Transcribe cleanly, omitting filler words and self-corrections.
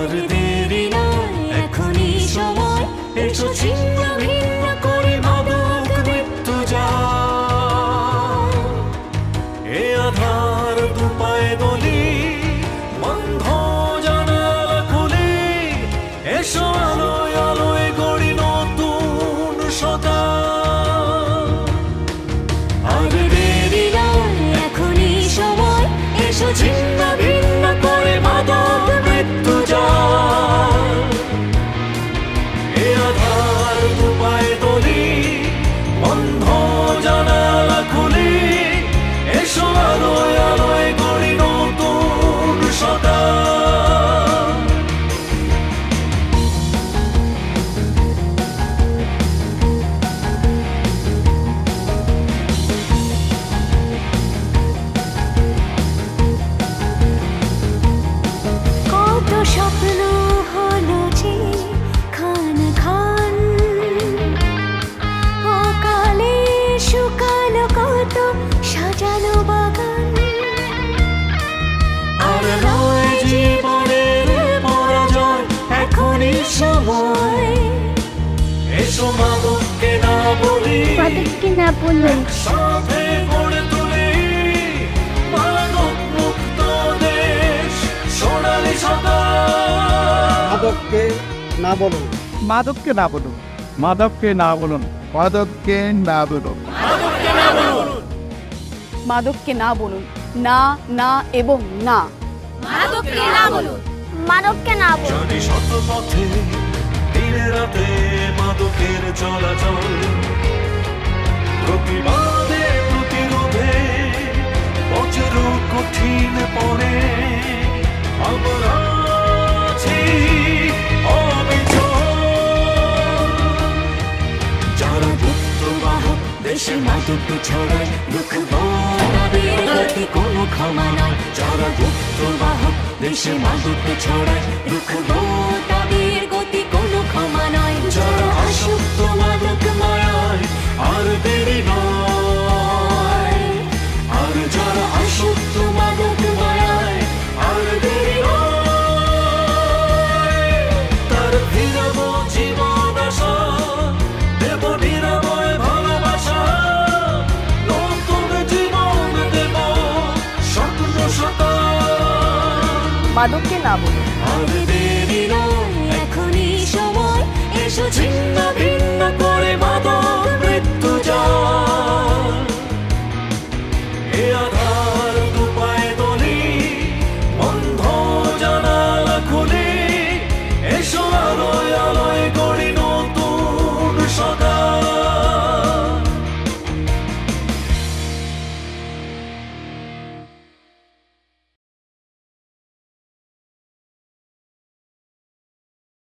আর দেরি নয়, এখনই সময়, এসো ছিন্ন ভিন্ন করে মাদক মৃত্যু যায়। এ আধার দুপায়ে দলি, বন্ধ জানালা খুলি, এসো আলোয় আলোয় গড়ি নতুন সকাল। আর দেরি নয়, এখনই সময়, এসো ছিন্ন ভিন্ন করে মাদক মৃত্যু যায়। এ আধার দুপায়ে দলি, বন্ধ জানালা খুলি, এসো আলোয় আলোয় গড়ি নতুন সকাল। কত স্বপ্ন হলো যে খান খান, অকালে শুকালো কত সাজানো বাগান। আর নয় জীবনের পরাজয়, এখনই সময়, এসো মাদককে না বলি, মাদককে না বলুন, সাথে গড়ে তুলি মাদক মুক্ত দেশ, সোনালী সকাল। মাদককে না বলুন, মাদককে না বলুন, মাদককে না বলুন, মাদককে না বলুন, মাদককে না বলুন, না না এবং না। মাদককে না বলুন, মাদককে না বলুন। জানি শত পথে দিনে রাতে মাদকের চলাচল, প্রতিবাদে প্রতিরোধে বজ্র কঠিন পড়ে, আমরা আছি অবিচল। যারা গুপ্তবাহক দেশে মাদক ছড়ায়, রুখবো তাদের গতি কোনো ক্ষমা নাই। যারা গুপ্তবাহক দেশে মাদক ছড়ায়, রুখবো তাদের গতি কোনো ক্ষমা নয়। যারা আসক্ত মাদক মায়ায়, আর দেরি নয়। আর যারা আসক্ত মাদক মায়ায়, আর দেরি নয়। তার ফিরাবো জীবন আশা, দেব নিরাময় ভালোবাসা, নতুন জীবন দেব স্বপ্ন সকাল। মাদককে না বলুন। আর দেরি নয়, এখনই সময়, এসো ছিন্ন ভিন্ন করে মাদক মৃত্যু